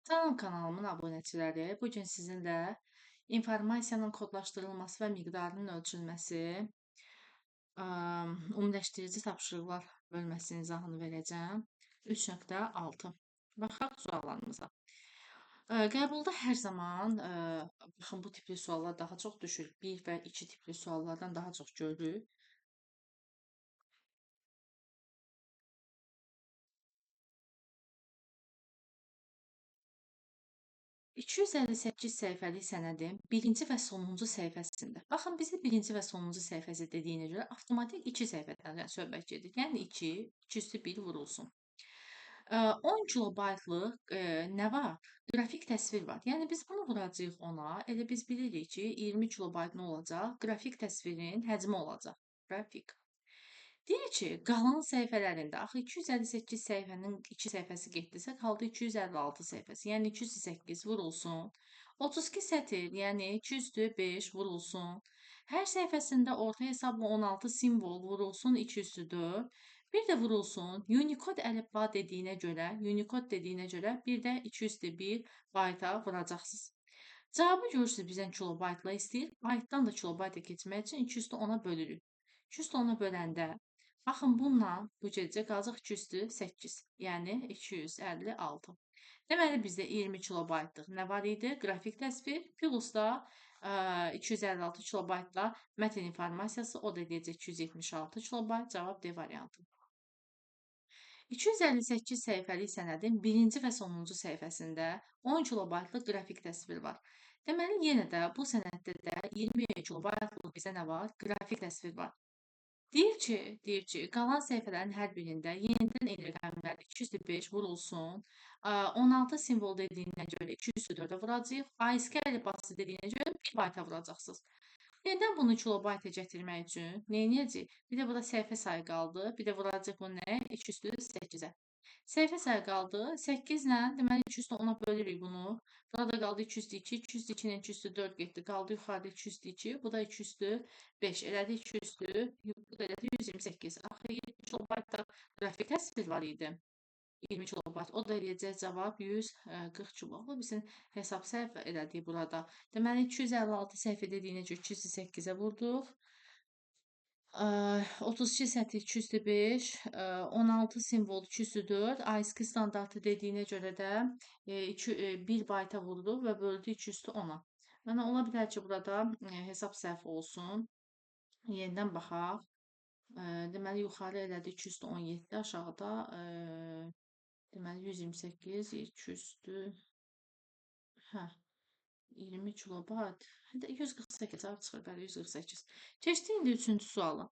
Salam kanalımın abunəçiləri. Bu gün sizinlə informasiyanın kodlaşdırılması və miqdarının ölçülməsi, ümumiləşdirici tapşırıqlar bölməsinin izahını verəcəm. 3.6. Baxaq suallarımıza. Qəbulda hər zaman baxın bu tipli suallar daha çox düşür. 1 və 2 tipli suallardan daha çox görürük. 258 səhifəlik sənədin birinci və sonuncu səhifəsində. Baxın, bizə birinci və sonuncu səhifəsi dediyinə görə avtomatik 2 səhifədən söhbət gedir. Yəni 2, 2 üstü 1 vurulsun. 10 kilobaytlıq nə var? Qrafik təsvir var. Yəni biz bunu vuracağıq ona. Elə biz bilirik ki, 20 kilobayt nə olacaq? Qrafik təsvirin həcmi olacaq. Qrafik. Deyir ki, qalan səhifələrində, axı 258 səhifənin 2 səhifəsi getdisə, qaldı 256 səhifəsi, yəni 208 vurulsun. 32 sətr, yəni 205 vurulsun. Hər səhifəsində orta hesabla 16 simvol vurulsun 204. Bir də vurulsun Unicode əlifba dediyinə görə bir də 201 bayta vuracaqsınız. Cavabı görürsünüz bizdən kilobaytla istəyir. Baytdan da kilobayta keçmək üçün 210-a bölürük. 210-a böləndə baxın, bununla bu gecə qalacaq 208, yəni 256. Deməli, bizdə 20 kilobaytlıq nə var idi? Qrafik təsvir, plus da 256 kilobaytla mətn informasiyası, o da deyəcək 276 kilobayt, cavab D variantı. 258 səhifəlik sənədin birinci və sonuncu səhifəsində 10 kilobaytlıq qrafik təsvir var. Deməli, yenə də bu sənəddə də 20 kilobaytlıq bizə nə var? Qrafik təsvir var. Deyir ki, qalan səhifələrin hər birində yenidən eyni rəqəmlər 205 vurulsun. 16 simvol dediyinə görə 204-ə vuracağıq. ASK əlifbası dediyinə görə 1 bayta vuracaqsınız. Yenidən bunu kilobayta gətirmək üçün nə edəcəyik? Bir də burada səhifə sayı qaldı. Bir də vuracağıq bunu nəyə? 208-ə. Səhifə sayı qaldı. 8 ilə deməli 210-a bölürük bunu. Burada qaldı 202, 202 ilə 204 getdi. Qaldı yuxarıda 202, bu da 205. Elədi 200, bu da elədi 128. Axı 20 kilobaytda qrafik təsvir var idi. 20 kilobayt. O da eləyəcək cavab 140 kilobayt. Bizim hesab səhv elədik burada. Deməli 256 səhv dediyinə görə 208-ə vurduq. 32 sətr 205, 16 simvol 204, ASCII standartı dediyinə görə də 1 bayta vurduq və böldü 210-a. Yəni ola bilər ki, burada hesab səhv olsun. Yenidən baxaq. Deməli yuxarı elədi 217, aşağıda deməli 128, 200-dür. Hə. 20 kilobayt. 148 cavab çıxır, bəli 148. Keçdik indi 3-cü suala.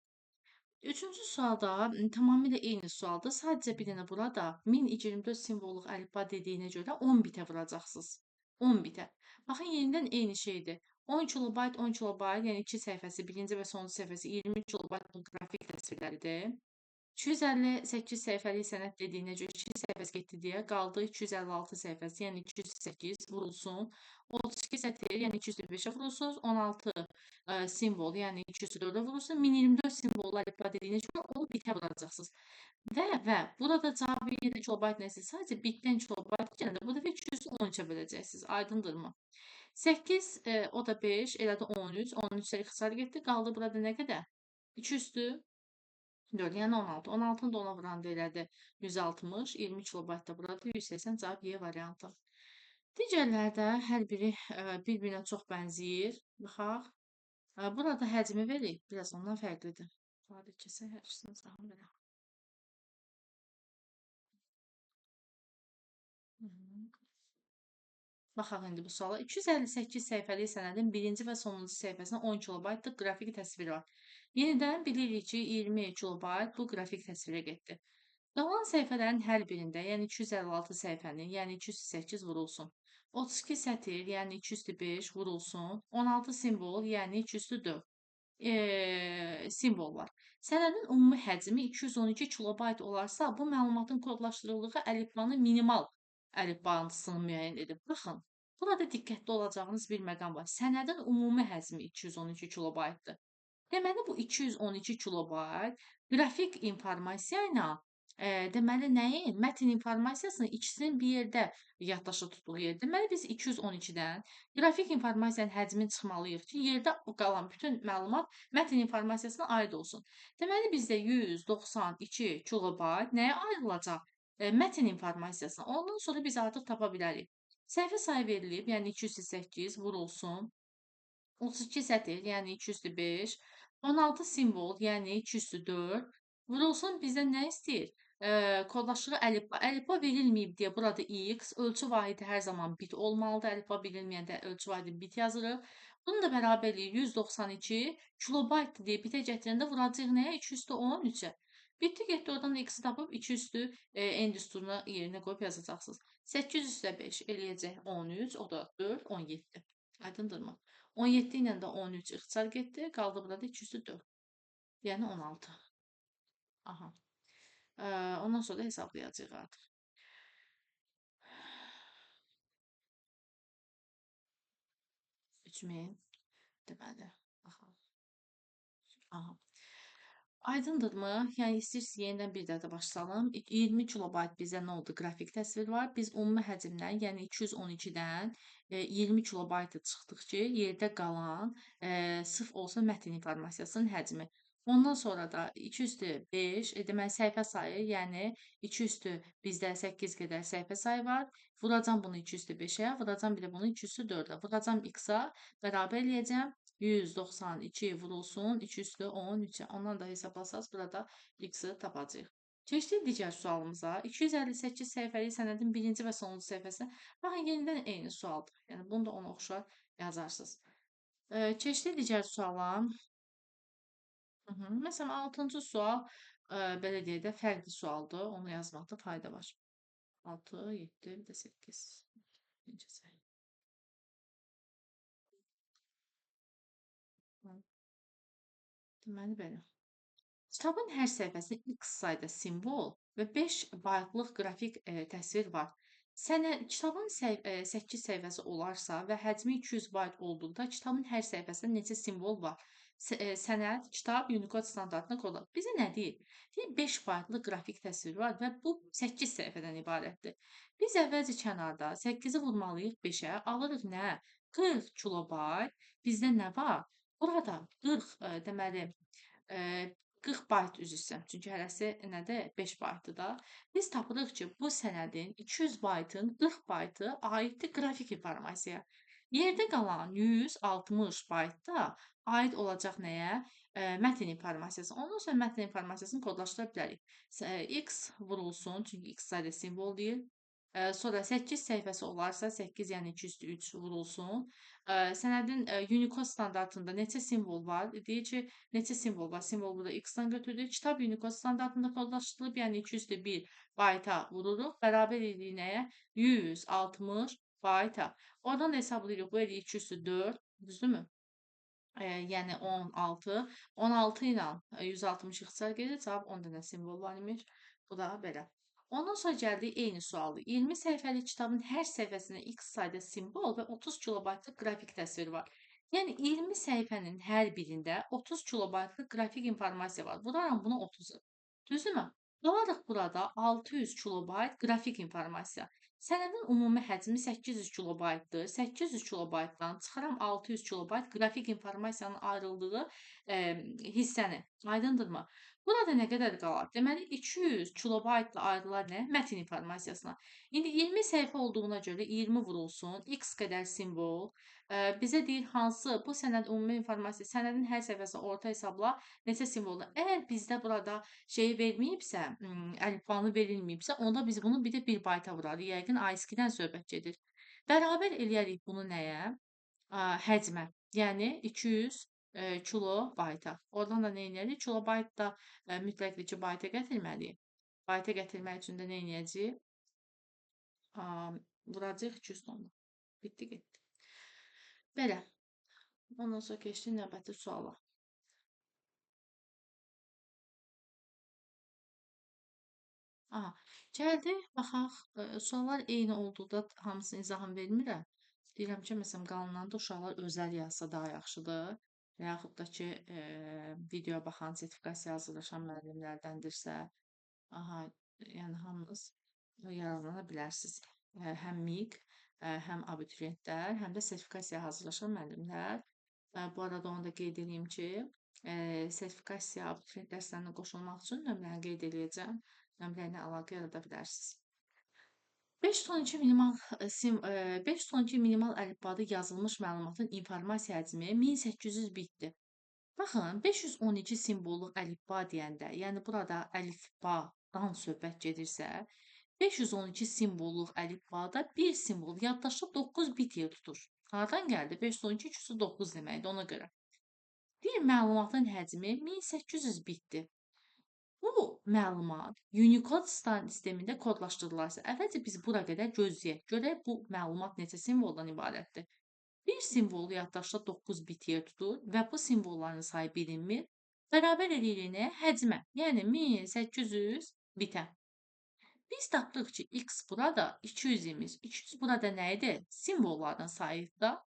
3-cü sualda tamamilə eyni sualdır. Sadəcə bir dənə burada 1024 simvolluq əlifba dediyinə görə 10 bitə vuracaqsınız. 10 bitə. Baxın, yenidən eyni şeydir. 10 kilobayt, 10 kilobayt, yəni 2 səhifəsi, birinci və sonuncu səhifəsi 20 kilobayt qrafik təsvirləridir. 258 səhifəlik sənəd dediyinə görə 2 səhifəsi getdi deyə qaldı 256 səhifəsi, yəni 208 vurulsun. 32 sətr, yəni 205-ə vurulsunuz. 16 simvol, yəni 204-ə vurulsun. 1024 simvollu əlifba dediyinə görə 10 bitə vuracaqsınız. Və burada cavabı yenə kilobayt nəsə, sadəcə bitdən kilobayt gələndə bu dəfə 213-ə böləcəksiniz. Aydındırmı? 8, o da 5, elədi 13. 13-lə ixtisar getdi. Qaldı burada nə qədər? 2 4, yəni 16. 16-nı da ona vuranda elədi 160, 20 kilobayt da burada 180, cavab Y variantı. Digərlərdə hər biri bir-birinə çox bənzəyir. Baxaq. Burada həcmi veririk, biraz ondan fərqlidir. Tarix kəsə hər ikisini sağım belə. Baxaq indi bu suala. 258 səhifəlik sənədin birinci və sonuncu səhifəsində 10 kilobaytlıq qrafik təsviri var. Yenidən bilirik ki, 20 kilobayt bu qrafik təsvirə getdi. Qalan səhifələrin hər birində, yəni 256 səhifənin, yəni 208 vurulsun. 32 sətr, yəni 205 vurulsun. 16 simvol, yəni 204 simvol var. Sənədin ümumi həcmi 212 kilobayt olarsa, bu məlumatın kodlaşdırıldığı əlifbanın minimal əlifbasını müəyyən edib. Baxın, burada diqqətli olacağınız bir məqam var. Sənədin ümumi həcmi 212 kilobaytdır. Deməli, bu 212 kilobayt qrafik informasiya ilə Deməli nəyin? Mətn informasiyasının ikisinin bir yerdə yaddaşda tutduğu yer. Deməli biz 212-dən qrafik informasiyanın həcmini çıxmalıyıq ki, yerdə qalan bütün məlumat mətn informasiyasına aid olsun. Deməli bizdə 192 kilobayt nəyə ayrılacaq? Mətn informasiyasına. Ondan sonra biz artıq tapa bilərik. Səhifə sayı verilib, yəni 208 vurulsun. 32 sətir, yəni 205, 16 simvol, yəni 204. Vurulsun bizdən nə istəyir? Kodlaşdığı əlifba. Əlifba verilməyib deyə burada x, ölçü vahidi hər zaman bit olmalıdır. Əlifba verilməyəndə ölçü vahidi bit yazırıq. Bunun da bərabərliyi 192 kilobaytdır deyə bitə gətirəndə vuracağıq nəyə? 2 üstü 13-ə. Bitdi getdi oradan da x-i tapıb 2 üstü n düsturuna yerinə qoyub yazacaqsınız. 8 üstə 5 eləyəcək 13, o da 4, 17. Aydındırmı? 17 ilə də 13 ixtisar getdi. Qaldı burada 204. Yəni 16. Aha. Ondan sonra da hesablayacağıq artıq. 3000 deməli. Aha. Aha. Aydındırmı? Yəni istəyirsiniz yenidən bir daha da başlayalım. 20 kilobayt bizdə nə oldu? Qrafik təsvir var. Biz ümumi həcmdən, yəni 212-dən 20 kilobaytı çıxdıq ki, yerdə qalan sırf olsun mətn informasiyasının həcmi. Ondan sonra da 2 üstü 5, deməli səhifə sayı, yəni 2 üstü bizdə 8 qədər səhifə sayı var. Vuracam bunu 2 üstü 5-ə, vuracam bir də bunu 2 üstü 4-ə. Vuracam x-a, bərabər eləyəcəm. 192 vurulsun 2 üstü 13'e. Ondan da hesablasanız burada x-i tapacağıq. Keçdik digər sualımıza. 258 səhifəlik sənədin birinci və sonuncu səhifəsində. Baxın, yenidən eyni sualdır. Yəni bunu da ona oxşar yazarsınız. Keçdik digər suala. Məsələn, 6-cı sual belə deyək də fərqli sualdır. Onu yazmaqda fayda var. 6, 7, bir də 8. Birinci səhifə. Deməli belə. Kitabın hər səhifəsində x sayda simvol və 5 baytlıq qrafik təsvir var. Kitabın 8 səhifəsi olarsa və həcmi 200 bayt olduqda kitabın hər səhifəsində neçə simvol var? Sənəd, kitab Unicode standartına kodlanır. Bizə nə deyir? Deyir 5 baytlıq qrafik təsvir var və bu 8 səhifədən ibarətdir. Biz əvvəlcə kənarda 8-i vurmalıyıq 5-ə, alırıq nə? 40 kilobayt. Bizdə nə var? Burada 40 deməli 40 bayt üzr istəyirəm. Çünki hərəsi nədir? 5 baytdır da. Biz tapırıq ki, bu sənədin 200 baytın 40 baytı aiddir qrafik informasiya. Yerdə qalan 160 bayt da aid olacaq nəyə? Mətn informasiyası. Ondan sonra mətn informasiyasını kodlaşdıra bilərik. X vurulsun, çünki X sayda simvol deyil. Sonra 8 səhifəsi olarsa 8, yəni 2 üstü 3 vurulsun. Sənədin Unicode standartında neçə simvol var? Deyir ki, neçə simvol var? Simvol burada X-dan götürdük. Kitab Unicode standartında kodlaşdırılıb, yəni 2 üstü 1 bayta vururuq. Bərabər edirik nəyə? 160 bayta. Oradan da hesablayırıq. Bu eləyir 2 üstü 4. Düzdürmü? Yəni 16. 16 ilə 160 ixtisar gedir. Cavab 10 dənə simvol var imiş. Bu da belə. Ondan sonra gəldik eyni sualdır. 20 səhifəlik kitabın hər səhifəsində x sayda simvol və 30 kilobaytlıq qrafik təsvir var. Yəni 20 səhifənin hər birində 30 kilobaytlıq qrafik informasiya var. Vuraram bunu 30-u. Düzdürmü? Qalırıq burada 600 kilobayt qrafik informasiya. Sənədin ümumi həcmi 800 kilobaytdır. 800 kilobaytdan çıxaram 600 kilobayt qrafik informasiyanın ayrıldığı hissəni. Aydındırmı? Burada nə qədər qalar? Deməli 200 kilobaytla ayrılar nə? Mətn informasiyasına. İndi 20 səhifə olduğuna görə 20 vurulsun. X qədər simvol. Bizə deyir hansı bu sənəd ümumi informasiya, sənədin hər səhifəsi orta hesabla neçə simvoldur? Əgər bizdə burada şeyi verməyibsə, əlifbanı verilməyibsə, onda biz bunu bir də 1 bayta vurarıq. Yəqin ASCII-dən söhbət gedir. Bərabər eləyərik bunu nəyə? Həcmə. Yəni 200 kilobayta. Oradan da nə edərik? Kilobayt da mütləqdir ki, bayta gətirməliyik. Bayta gətirmək üçün də nə edəcəyik? Vuracağıq 210-la. Bitdi, getdi. Belə. Ondan sonra keçdik növbəti suala. Aha, gəldik, baxaq, suallar eyni olduqda hamısını izahını vermirəm. Deyirəm ki, məsələn, qalanlarında uşaqlar özəl yazsa daha yaxşıdır. Və yaxud da ki, videoya baxan, sertifikasiya hazırlaşan müəllimlərdəndirsə, aha, Yəni hamınız yararlana bilərsiniz. Həm MİQ, həm abituriyentlər, həm də sertifikasiyaya hazırlaşan müəllimlər. Bu arada onu da qeyd edeyim ki, sertifikasiya abituriyent dərslərinə qoşulmaq üçün nömrəni qeyd edəcəm. Nömrə ilə əlaqə yarada bilərsiniz. 512 minimal 512 minimal əlifbada yazılmış məlumatın informasiya həcmi 1800 bitdir. Baxın, 512 simvolluq əlifba deyəndə, yəni burada əlifbadan söhbət gedirsə, 512 simvolluq əlifbada bir simvol yaddaşda 9 bit yer tutur. Hardan gəldi? 512 küsur 9 deməkdir ona görə. Bir məlumatın həcmi 1800 bitdir. Bu məlumat Unicode sistemində kodlaşdırılarsa, əvvəlcə biz bura qədər gözləyək. Görək bu məlumat neçə simvoldan ibarətdir. Bir simvol yaddaşda 9 bit yer tutur və bu simvolların sayı bilinmir. Bərabər eləyirik nə? Həcmə, yəni 1800 bitə. Biz tapdıq ki, x burada 200 imiş. 200 burada nə idi? Simvolların sayıdır da.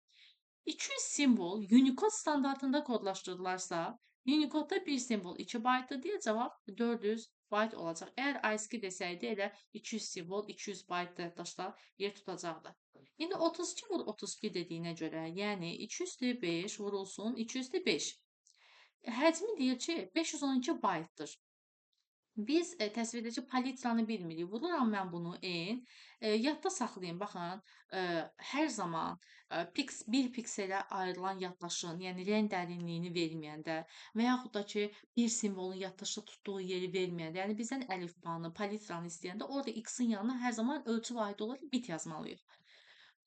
200 simvol Unicode standartında kodlaşdırılarsa, Unicode'da bir simvol 2 baytdır deyə cavab 400 bayt olacaq. Əgər ASCII desəydi, elə 200 simvol 200 bayt yaddaşda yer tutacaqdı. İndi 32 vur 32 dediyinə görə, yəni 200-də 5 vurulsun 200-də 5. Həcmi deyir ki, 512 baytdır. Biz təsvirdəki palitranı bilmirik. Vururam mən bunu n. Yadda saxlayın. Baxın, hər zaman bir pikselə ayrılan yaddaşın, yəni rəng dərinliyini verməyəndə və yaxud da ki, bir simvolun yaddaşda tutduğu yeri verməyəndə, yəni bizdən əlifbanı, palitranı istəyəndə orada x-in yanına hər zaman ölçü vahidi olaraq bit yazmalıyıq.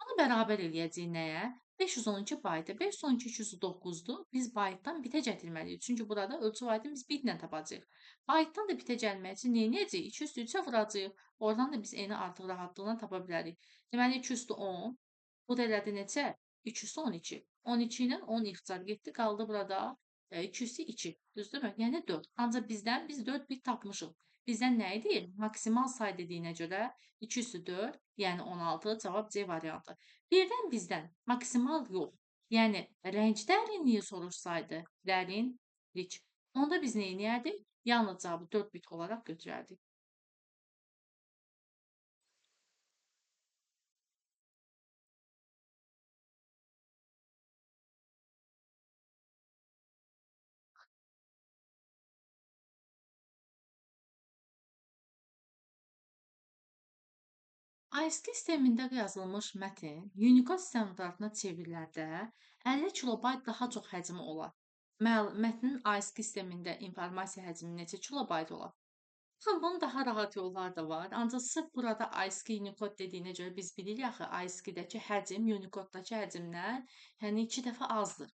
Bunu bərabər eləyəcəyik nəyə? 512 bayta. 512 209-dur. Biz baytdan bitə gətirməliyik. Çünki burada ölçü vahidini biz bitlə tapacağıq. Baytdan da bitə gəlmək üçün nə edəcəyik? 200 3-ə vuracağıq. Oradan da biz eni artıq rahatlıqla tapa bilərik. Deməli 200 10. Bu da elədi neçə? 212. 12 ilə 10 ixtisar getdi. Qaldı burada 200 2. Düzdürmü? Yəni 4. Ancaq biz 4 bit tapmışıq. Bizdən nə idi? Maksimal say dediyinə görə 204, yəni 16 cavab C variantı. Birdən bizdən maksimal yox, yəni rəng dərinliyi soruşsaydı, dərinlik, onda biz nə edərdik? Yalnız cavabı 4 bit olaraq götürərdik. ASCII sistemində yazılmış mətn Unicode standartına çevrilərdə 50 kilobayt daha çox həcmi olar. Mətnin ASCII sistemində informasiya həcmi neçə kilobayt olar? Baxın, bunun daha rahat yolları da var. Ancaq sırf burada ASCII Unicode dediyinə görə biz bilirik axı ASCII-dəki həcm Unicode-dakı həcmdən yəni 2 dəfə azdır.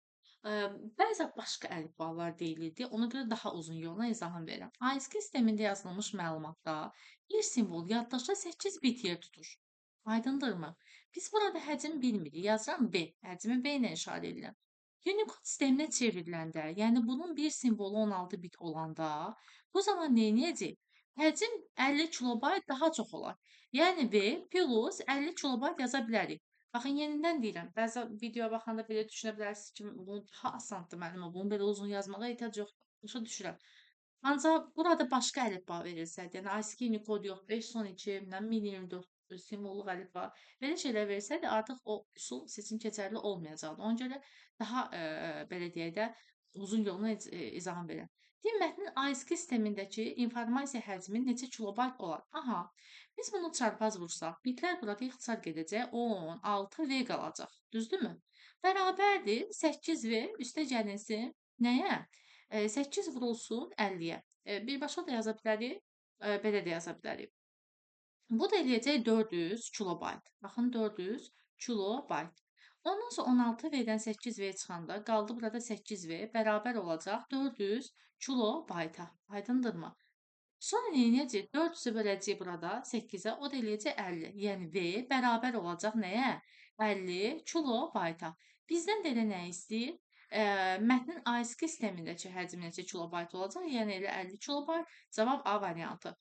Bəzən başqa əlifbalar deyilirdi. Ona görə daha uzun yolla izahını verirəm. ASCII sistemində yazılmış məlumatda bir simvol yaddaşda 8 bit yer tutur. Aydındırmı? Biz burada həcm bilmirik. Yazıram B. Həcmi B ilə işarə edirəm. Unicode sisteminə çevriləndə, yəni bunun bir simvolu 16 bit olanda, bu zaman nə edəcək? Həcm 50 kilobayt daha çox olar. Yəni V plus 50 kilobayt yaza bilərik. Baxın, yenidən deyirəm. Bəzi videoya baxanda belə düşünə bilərsiniz ki, bu daha asandır müəllimə, bunu belə uzun yazmağa ehtiyac yoxdur. Başa düşürəm. Ancaq burada başqa əlifba verilsəydi, yəni ASCII Unicode yox, 512, nə 1024 simvolluq əlifba, belə şeylər versəydi, artıq o üsul seçim keçərli olmayacaqdı. Ona görə daha belə deyək də uzun yolla izahını verirəm. Deyim, mətnin ASCII sistemindəki informasiya həcmi neçə kilobayt olar? Aha, biz bunu çarpaz vursaq, bitlər burada ixtisar gedəcək, 10, 6V qalacaq. Düzdürmü? Bərabərdir 8V üstə gəlinsin nəyə? 8 vurulsun 50-yə. Birbaşa da yaza bilərik, belə də yaza bilərik. Bu da eləyəcək 400 kilobayt. Baxın, 400 kilobayt. Ondan sonra 16V-dən 8V çıxanda qaldı burada 8V bərabər olacaq 400 kilobayta. Aydındırmı? Sonra nə edəcək? 400-ü böləcək burada 8-ə, o da eləyəcək 50. Yəni V bərabər olacaq nəyə? 50 kilobayta. Bizdən də elə nə istəyir? Mətnin ASCII sistemindəki həcmi neçə kilobayt olacaq? Yəni elə 50 kilobayt. Cavab A variantı.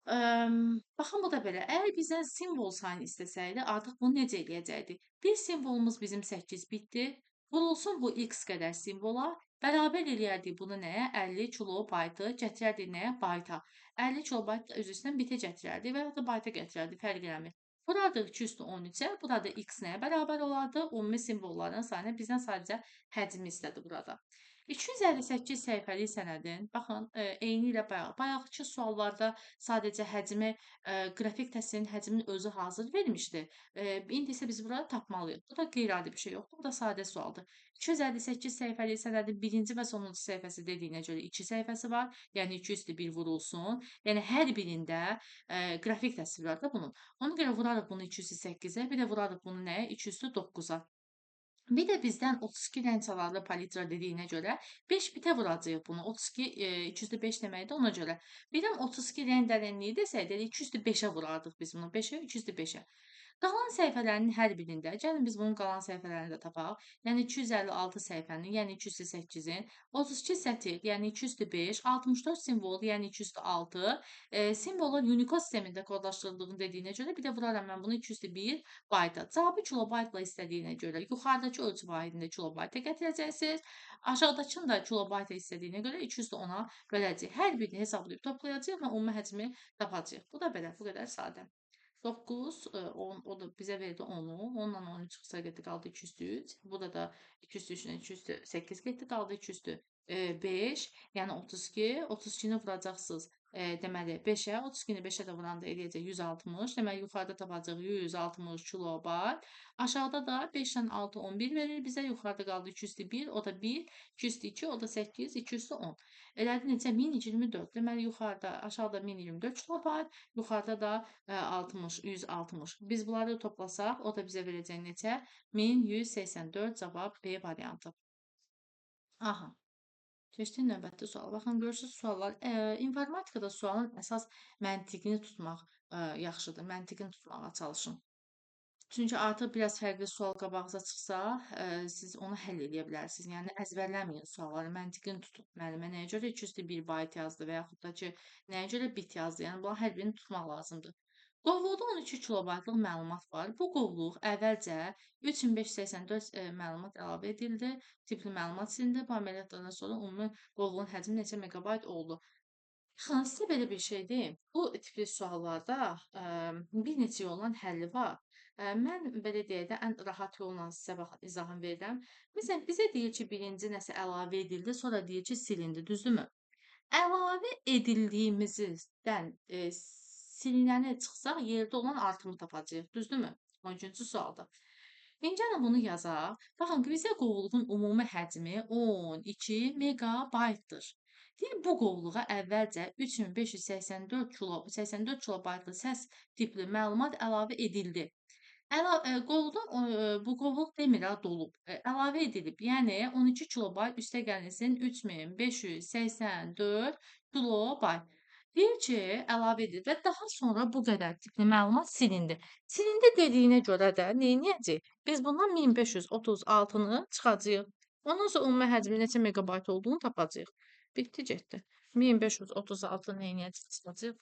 Baxın, bu da belə. Əgər bizdən simvol sayını istəsəydi, artıq bunu necə eləyəcəkdik? Bir simvolumuz bizim 8 bitdir. Vurulsun bu x qədər simvola. Bərabər eləyərdik bunu nəyə? 50 kilobaytı gətirərdik nəyə? Bayta. 50 kilobayt özündən bitə gətirərdik və ya da bayta gətirərdik, fərq eləmir. Burada 2 üstü 13-ə, burada x nəyə bərabər olardı? Ümumi simvolların sayına bizdən sadəcə həcmi istədi burada. 258 səhifəlik sənədin, baxın, eyni ilə bayaqkı suallarda sadəcə həcmi, qrafik təsvirin həcminin özü hazır vermişdi. İndi isə biz burada tapmalıyıq. Bu da qeyri-adi bir şey yoxdur. Bu da sadə sualdır. 258 səhifəlik sənədin birinci və sonuncu səhifəsi dediyinə görə 2 səhifəsi var. Yəni 2 üstü 1 vurulsun. Yəni hər birində qrafik təsvir var da bunun. Ona görə vurarıq bunu 2 üstü 8-ə, bir də vurarıq bunu nəyə? 2 üstü 9-a. Bir də bizdən 32 rəng çalarlı palitra dediyinə görə 5 bitə vuracağıq bunu. 32 205 deməkdir ona görə. Birdən 32 rəng dərinliyi desəydi, 205-ə vurardıq biz bunu. 5-ə, 205-ə. Qalan səhifələrin hər birində, gəlin biz bunun qalan səhifələrini də tapaq. Yəni 256 səhifənin, yəni 208-in, 32 sətir, yəni 205, 64 simvol, yəni 206, simvollar Unicode sistemində kodlaşdırıldığını dediyinə görə bir də vuraram mən bunu 201 bayta. Cavabı kilobaytla istədiyinə görə yuxarıdakı ölçü vahidində kilobayta gətirəcəksiniz. Aşağıdakını da kilobayta istədiyinə görə 210-a böləcəyik. Hər birini hesablayıb toplayacağıq və ümumi həcmi tapacağıq. Bu da belə, bu qədər sadə. 9, 10, o da bizə verdi 10-u. 10-la 10 çıxsa getdi, qaldı 2 üstü 3. Burada da 2 üstü 3-lə 2 üstü 8 getdi, qaldı 2 üstü 5. Yəni 32. 32-ni vuracaqsınız. Deməli 5-ə, 32-ni 5-ə də vuranda eləyəcək 160. Deməli yuxarıda tapacağıq 160 kilobayt. Aşağıda da 5-dən 6 11 verir bizə. Yuxarıda qaldı 2 üstü 1, o da 1, 2 üstü 2, o da 8, 2 üstü 10. Elədi neçə? 1024. Deməli yuxarıda, aşağıda 1024 kilobayt, yuxarıda da 60, 160. Biz bunları toplasaq, o da bizə verəcək neçə? 1184 cavab B variantı. Aha. Keçdik növbəti suala. Baxın, görürsüz suallar. İnformatikada sualın əsas məntiqini tutmaq yaxşıdır. Məntiqini tutmağa çalışın. Çünki artıq biraz fərqli sual qabağınıza çıxsa, siz onu həll edə bilərsiniz. Yəni əzbərləməyin sualları, məntiqini tutun. Müəllimə nəyə görə 201 bayt yazdı və yaxud da ki, nəyə görə bit yazdı? Yəni bunların hər birini tutmaq lazımdır. Qovluqda 12 kilobaytlıq məlumat var. Bu qovluq əvvəlcə 3584 məlumat əlavə edildi. Tipli məlumat silindi. Bu əməliyyatlardan sonra ümumi qovluğun həcmi neçə meqabayt oldu? Baxın, sizə belə bir şey deyim. Bu tipli suallarda bir neçə yolla həlli var. Mən belə deyək də, ən rahat yolla sizə baxın izahını verirəm. Məsələn, bizə deyir ki, birinci nəsə əlavə edildi, sonra deyir ki, silindi, düzdürmü? Əlavə edildiyimizdən silinəni çıxsaq, yerdə olan artımı tapacağıq, düzdürmü? 13-cü sualda. İndi gəlin bunu yazaq. Baxın, bizə qovluğun ümumi həcmi 12 megabaytdır. Deyir, bu qovluğa əvvəlcə 8584 kilobaytlı səs tipli məlumat əlavə edildi. Bu qovluq demir ha, dolub. Əlavə edilib. Yəni 12 kilobayt üstə gəlinsin 3584 kilobayt. Deyir ki, əlavə edilib və daha sonra bu qədər tipli məlumat silindi. Silindi dediyinə görə də neyniyəcəyik? Biz bundan 1536-nı çıxacağıq. Ondan sonra ümumi həcmi neçə megabayt olduğunu tapacağıq. Bitdi, getdi. 1536 neyniyəcəyik? Çıxacağıq.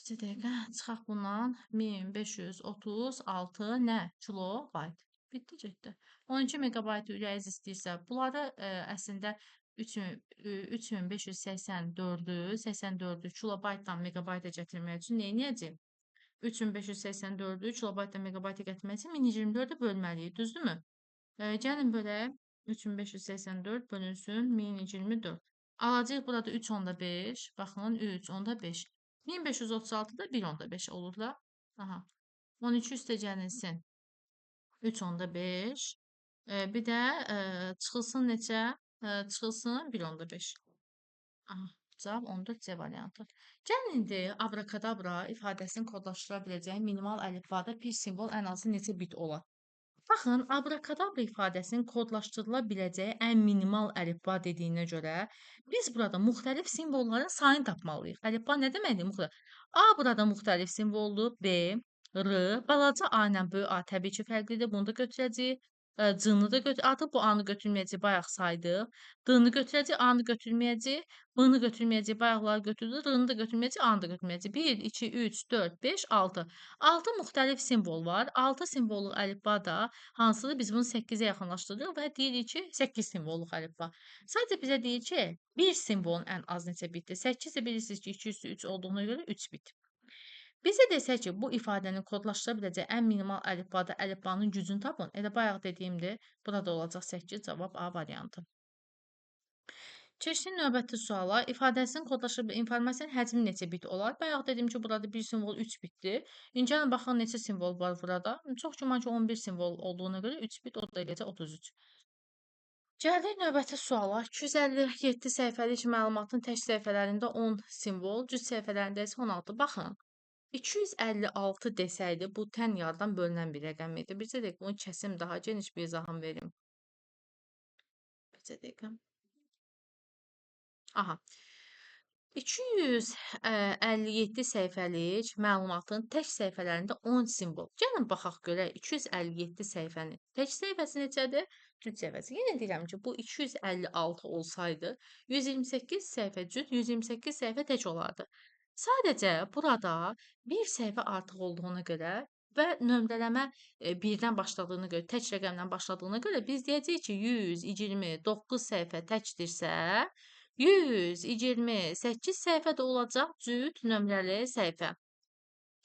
Bir dəqiqə, çıxaq bundan 1536 nə? Kilobayt. Bitdi, getdi. 12 megabayt ürəyiz istəyirsə, bunları əslində 3584-ü kilobaytdan megabayta gətirmək üçün neyniyəcəyik? 3584-ü kilobaytdan megabayta gətirmək üçün 1024-ə bölməliyik, düzdürmü? Gəlin bölək. 3584 bölünsün 1024. Alacağıq burada 3/5. Baxın 3/5. 1536 da 1/5 olur da. Aha. 12 üstə gəlinsin 3/5. Bir də çıxılsın neçə? Çıxılsın 1/5. Aha. Cavab 14 C variantı. Gəlin indi abrakadabra ifadəsini kodlaşdıra biləcəyi minimal əlifbada bir simvol ən azı neçə bit olar? Baxın, abrakadabra ifadəsinin kodlaşdırıla biləcəyi ən minimal əlifba dediyinə görə biz burada müxtəlif simvolların sayını tapmalıyıq. Əlifba nə deməkdir? Müxtəlif. A burada müxtəlif simvoldur, B, R, balaca A ilə böyük A təbii ki fərqlidir, bunu da götürəcəyik. C-nı da artıq bu A-nı götürməyəcək, bayaq saydıq. D-nı götürəcək, A-nı götürməyəcək, B-nı götürməyəcək, bayaqlar götürdük. R-nı da götürməyəcək, A-nı da götürməyəcək. 1, 2, 3, 4, 5, 6. 6 müxtəlif simvol var. 6 simvolluq əlifba da hansıdır? Biz bunu 8-ə yaxınlaşdırırıq və deyirik ki, 8 simvolluq əlifba. Sadəcə bizə deyir ki, bir simvolun ən az neçə bitdir? 8 də bilirsiniz ki, 2 üstü 3 olduğuna görə 3 bit. Bizə desək ki, bu ifadəni kodlaşdıra biləcək ən minimal əlifbada əlifbanın gücünü tapın. Elə bayaq dediyimdir, burada olacaq 8, cavab A variantı. Keçdik növbəti suala. İfadəsinin kodlaşdığı informasiyanın həcmi neçə bit olar? Bayaq dedim ki, burada bir simvol 3 bitdir. İncələn baxın neçə simvol var burada. Çox güman ki, 11 simvol olduğuna görə 3 bit, o da eləcə 33. Gəldik növbəti suala. 257 səhifəlik məlumatın tək səhifələrində 10 simvol, cüt səhifələrində isə 16. Baxın. 256 desəydi, bu tən yardan bölünən bir rəqəm idi. Bircə dəqiqə bunu kəsim, daha geniş bir izahım verim. Bircə dəqiqə. Aha. 257 səhifəlik məlumatın tək səhifələrində 10 simvol. Gəlin baxaq görək 257 səhifənin tək səhifəsi neçədir? Cüt səhifəsi. Yenə deyirəm ki, bu 256 olsaydı, 128 səhifə cüt, 128 səhifə tək olardı. Sadəcə burada bir səhifə artıq olduğuna görə və nömrələmə birdən başladığına görə, tək rəqəmdən başladığına görə biz deyəcəyik ki, 129 səhifə təkdirsə, 128 səhifə də olacaq cüt nömrəli səhifə.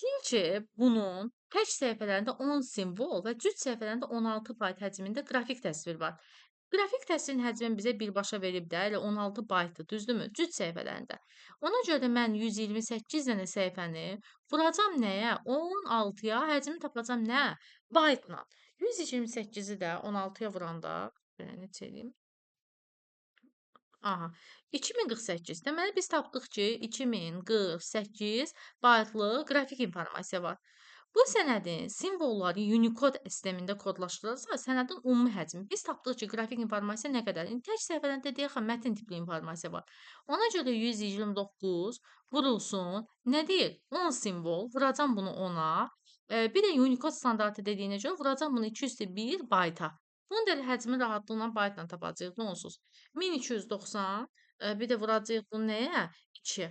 Deyir ki, bunun tək səhifələrində 10 simvol və cüt səhifələrində 16 bayt həcmində qrafik təsvir var. Qrafik təsvirin həcmini bizə birbaşa verib də, elə 16 baytdır, düzdürmü? Cüt səhifələrində. Ona görə də mən 128 dənə səhifəni vuracam nəyə? 16-ya, həcmini tapacam nə? Baytla. 128-i də 16-ya vuranda, neçə eləyim? Aha, 2048. Deməli biz tapdıq ki, 2048 baytlı qrafik informasiya var. Bu sənədin simvolları Unicode sistemində kodlaşdırılırsa, sənədin ümumi həcmi. Biz tapdıq ki, qrafik informasiya nə qədər? İndi tək səhifələrdə deyək, mətn tipli informasiya var. Ona görə 129 vurulsun. Nə deyir? 10 simvol. Vuracam bunu 10-a. Bir də Unicode standartı dediyinə görə vuracam bunu 201 bayta. Bunun da elə həcmi rahatlıqla baytla tapacağıq, da onsuz. 1290, bir də vuracağıq bunu nəyə? 2.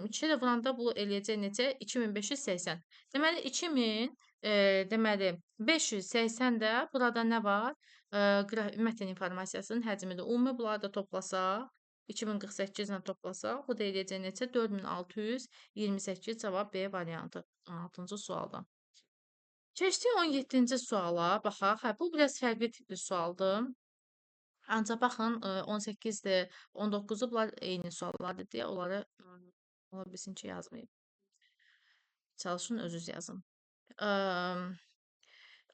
2 də vuranda bu eləyəcək necə? 2580. Deməli 2000, deməli 580 də burada nə var? Mətn informasiyasının həcmidir. Ümumi bunları da toplasaq, 2048 ilə toplasaq, bu da eləyəcək necə? 4628, cavab B variantı 16-cı sualdan. Keçdik 17-ci suala. Baxaq. Hə, bu biraz fərqli tipli sualdır. Ancaq baxın, 18-dir, 19-u bunlar eyni suallardır deyə onları ola bilsin ki, yazmayıb. Çalışın özünüz yazın.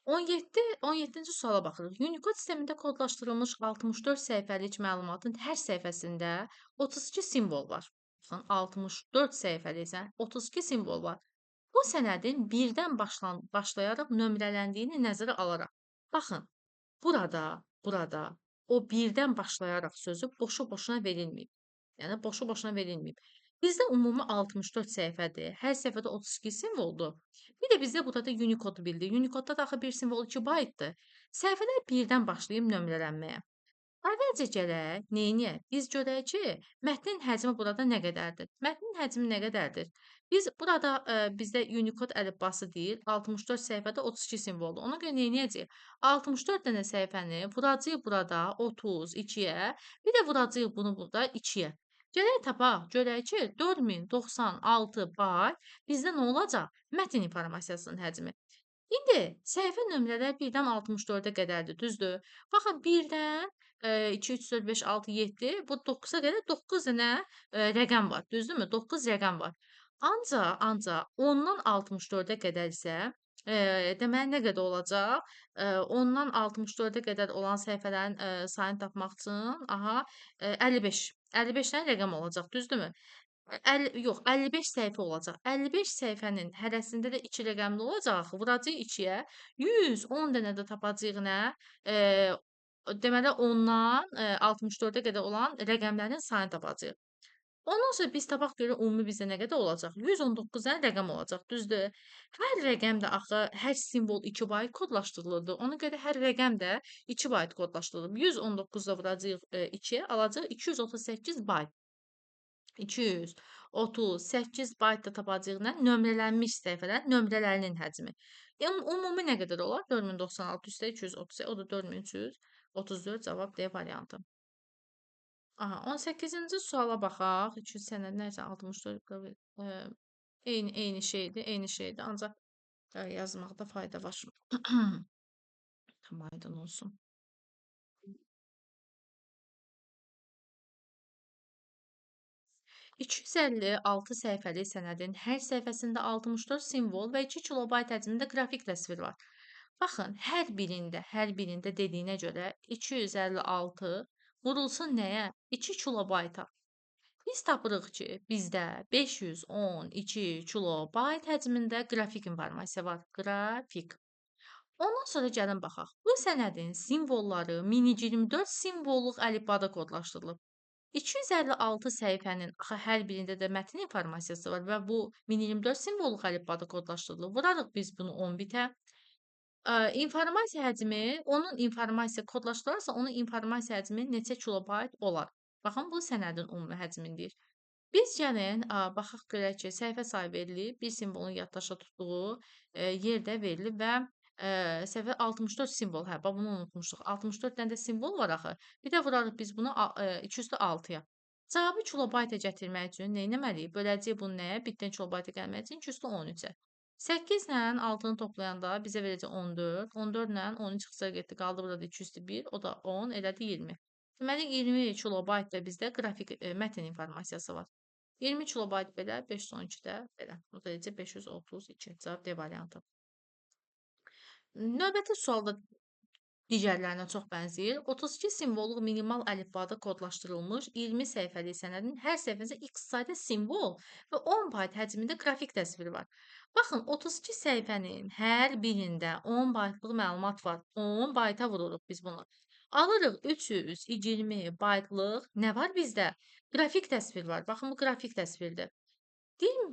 17-ci suala baxırıq. Unicode sistemində kodlaşdırılmış 64 səhifəlik məlumatın hər səhifəsində 32 simvol var. Baxın, 64 səhifəlik isə 32 simvol var. Bu sənədin birdən başlayaraq nömrələndiyini nəzərə alaraq. Baxın, burada o birdən başlayaraq sözü boşu-boşuna verilməyib. Yəni, boşu-boşuna verilməyib. Bizdə ümumi 64 səhifədir. Hər səhifədə 32 simvoldur. Bir də bizdə burada Unicode bildi. Unicode'da da axı bir simvol 2 baytdır. Səhifələr birdən başlayıb nömrələnməyə. Əvvəlcə gərək neyniyək? Biz görək ki, mətnin həcmi burada nə qədərdir? Mətnin həcmi nə qədərdir? Biz burada bizdə Unicode əlifbası deyil, 64 səhifədə 32 simvoldur. Ona görə neyniyəcəyik? 64 dənə səhifəni vuracağıq burada 32-yə, bir də vuracağıq bunu burada 2-yə. Gərək tapaq, görək ki, 4096 bayt bizdə nə olacaq? Mətn informasiyasının həcmi. İndi səhifə nömrələri 1-dən 64-ə qədərdir, düzdür? Baxın, 1-dən 2, 3, 4, 5, 6, 7, bu 9-a qədər 9 dənə rəqəm var, düzdürmü? 9 rəqəm var. Ancaq 10-dan 64-ə qədər isə deməli nə qədər olacaq? 10-dan 64-ə qədər olan səhifələrin sayını tapmaq üçün, 55. 55 dənə rəqəm olacaq, düzdürmü? Yox, 55 səhifə olacaq. 55 səhifənin hərəsində də 2 rəqəmli olacaq. Vuracağıq 2-yə. 110 dənə də tapacağıq nə? Deməli, ondan 64-ə qədər olan rəqəmlərin sayını tapacağıq. Ondan sonra biz tapaq görək ümumi bizdə nə qədər olacaq? 119 dənə rəqəm olacaq, düzdür? Hər rəqəm də axı hər simvol 2 bayt kodlaşdırılırdı. Ona görə hər rəqəm də 2 bayt kodlaşdırılıb. 119-da vuracağıq 2-yə, alacağıq 238 bayt. 238 bayt da tapacağıq nə? Nömrələnmiş səhifələr, nömrələrinin həcmi. Yəni ümumi nə qədər olar? 4096 üstə 230, o da 4334 cavab D variantı. Aha, 18-ci suala baxaq. 200 sənəd nəsə 64 eyni şeydir, eyni şeydir. Ancaq yazmaqda fayda var. Tam aydın olsun. 256 səhifəlik sənədin hər səhifəsində 64 simvol və 2 kilobayt həcmində qrafik təsvir var. Baxın, hər birində dediyinə görə 256 vurulsun nəyə? 2 kilobayta. Biz tapırıq ki, bizdə 512 kilobayt həcmində qrafik informasiya var. Qrafik. Ondan sonra gəlin baxaq. Bu sənədin simvolları mini-24 simvolluq əlifbada kodlaşdırılıb. 256 səhifənin axı hər birində də mətn informasiyası var və bu mini-24 simvolluq əlifbada kodlaşdırılıb. Vurarıq biz bunu 10 bitə. İnformasiya həcmi, onun informasiya kodlaşdırarsa, onun informasiya həcmi neçə kilobayt olar? Baxın, bu sənədin ümumi həcmindir. Biz gəlin, baxaq görək ki, səhifə sayı verilib, bir simvolun yaddaşa tutduğu yerdə verilib və səhifə 64 simvol, hə, bax bunu unutmuşduq. 64 dənə də simvol var axı. Bir də vurarıq biz bunu 2 üstə 6-ya. Cavabı kilobayta gətirmək üçün nə etməliyik? Böləcəyik bunu nəyə? Bitdən kilobayta gəlmək üçün 2 üstə 13-ə. 8 ilə 6-nı toplayanda bizə verəcək 14. 14 ilə 13 çıxsa getdi, qaldı burada 2 üstə 1, o da 10, elədi 20. Deməli 20 kilobayt da bizdə qrafik mətn informasiyası var. 20 kilobayt belə, 512-də belə. Bu da necə 532. Cavab D variantı. Növbəti sualda digərlərinə çox bənzəyir. 32 simvolluq minimal əlifbada kodlaşdırılmış 20 səhifəlik sənədin hər səhifəsində x sayda simvol və 10 bayt həcmində qrafik təsviri var. Baxın, 32 səhifənin hər birində 10 baytlıq məlumat var. 10 bayta vururuq biz bunu. Alırıq 320 baytlıq nə var bizdə? Qrafik təsvir var. Baxın, bu qrafik təsvirdir. Deyim,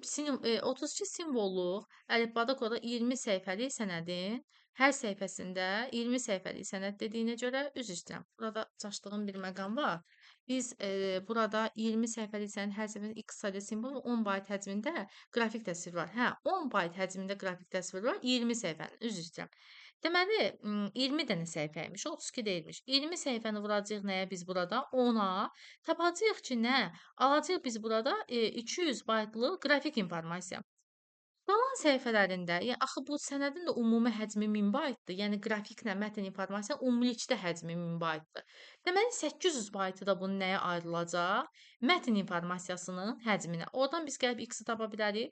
32 simvolluq əlifbada koda 20 səhifəlik sənədin hər səhifəsində 20 səhifəlik sənəd dediyinə görə üzr istəyirəm. Burada çaşdığım bir məqam var. Biz burada 20 səhifəlik sənədin hər səhifəsində x sayda simvol və 10 bayt həcmində qrafik təsvir var. Hə, 10 bayt həcmində qrafik təsvir var 20 səhifənin. Üzr istəyirəm. Deməli, 20 dənə səhifə imiş, 32 deyilmiş. 20 səhifəni vuracağıq nəyə biz burada? 10-a. Tapacağıq ki, nə? Alacağıq biz burada 200 baytlıq qrafik informasiya. Qalan səhifələrində, yəni axı bu sənədin də ümumi həcmi 1000 baytdır. Yəni qrafiklə mətn informasiya ümumilikdə həcmi 1000 baytdır. Deməli 800 baytı da bunun nəyə ayrılacaq? Mətn informasiyasının həcminə. Oradan biz gəlib x-i tapa bilərik.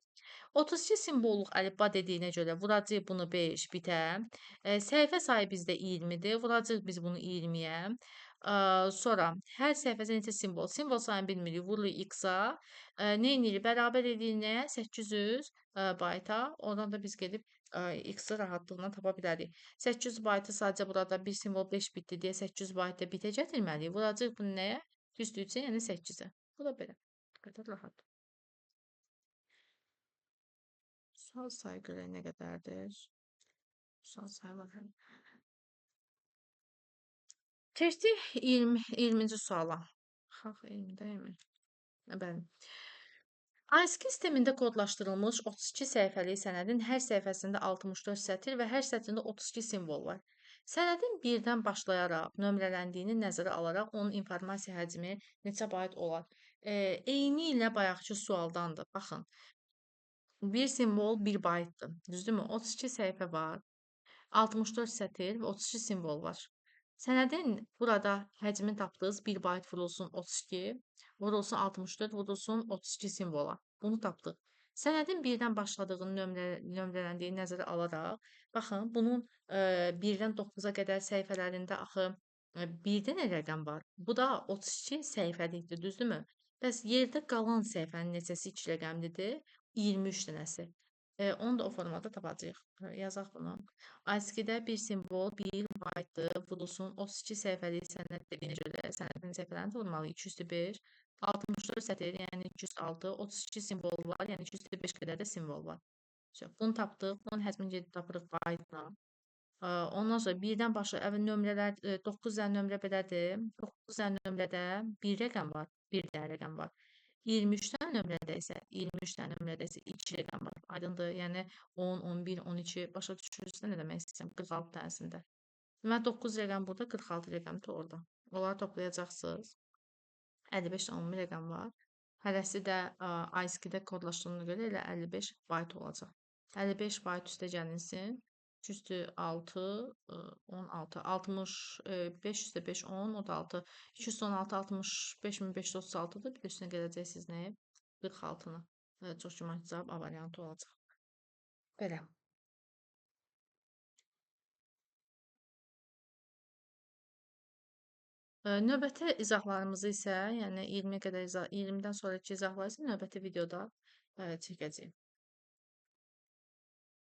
32 simvolluq əlifba dediyinə görə vuracağıq bunu 5 bitə. Səhifə sayı bizdə 20-dir. Vuracağıq biz bunu 20-yə. Sonra hər səhifədə neçə simvol? Simvol sayını bilmirik. Vururuq x-a. Nə edirik? Bərabər edirik nəyə? 800 bayta. Oradan da biz gedib x-i rahatlıqla tapa bilərik. 800 baytı sadəcə burada bir simvol 5 bitdi deyə 800 baytda bitə gətirməliyik. Vuracağıq bunu nəyə? Üstü 3-ə, yəni 8-ə. Bu da belə. Qədər rahat. Sual sayı görək nə qədərdir? Sual sayı baxın. Keçdik 20-ci suala. Baxaq 20-dəymi? Bəli. ASCII sistemində kodlaşdırılmış 32 səhifəlik sənədin hər səhifəsində 64 sətir və hər sətrində 32 simvol var. Sənədin birdən başlayaraq nömrələndiyini nəzərə alaraq onun informasiya həcmi neçə bayt olar? Eyni ilə bayaqki sualdandır. Baxın. Bir simvol 1 baytdır. Düzdürmü? 32 səhifə var. 64 sətir və 32 simvol var. Sənədin burada həcmini tapdınız. 1 bayt vurulsun 32, vurulsun 64, vurulsun 32 simvola. Bunu tapdıq. Sənədin birdən başladığını nömrələndiyini nəzərə alaraq, baxın, bunun 1-dən 9-a qədər səhifələrində axı 1 dənə rəqəm var. Bu da 32 səhifəlikdir, düzdürmü? Bəs yerdə qalan səhifənin neçəsi 2 rəqəmlidir? 23 dənəsi. Onu da o formada tapacağıq. Yazaq bunu. ASCII-də bir simvol 1 baytdır. Vurulsun 32 səhifəlik sənəd dediyinə görə sənədin səhifələrini vurmalıyıq. 2 üstü 1. 64 sətr, yəni 206, 32 simvol var, yəni 205 qədər də simvol var. Bunu tapdıq. Bunun həzmini gedib tapırıq byte-la. Ondan sonra birdən başqa əvvəl nömrələr 9 dənə nömrə belədir. 9 dənə nömrədə bir rəqəm var, bir dənə rəqəm var. 23 dənə nömrədə isə 2 rəqəm var. Aydındır? Yəni 10, 11, 12 başa düşürsünüz nə demək istəyirəm? 46 dənəsində. Deməli 9 rəqəm burada, 46 rəqəmi də orada. Onları toplayacaqsınız. 55-11 rəqəm var. Hərəsi də ISK-də kodlaşdığına görə elə 55 bayt olacaq. 55 bayt üstə gəlinsin. 3 6, 16, 60, 5 üstə 5, 10, o da 6. 216, 65.536-dır. Bir də üstünə gələcəksiniz nəyə? 46-nı. Çox güman ki, cavab A variantı olacaq. Belə. Növbəti izahlarımızı isə, yəni 20-yə qədər 20-dən sonraki izahları isə növbəti videoda çəkəcəyik.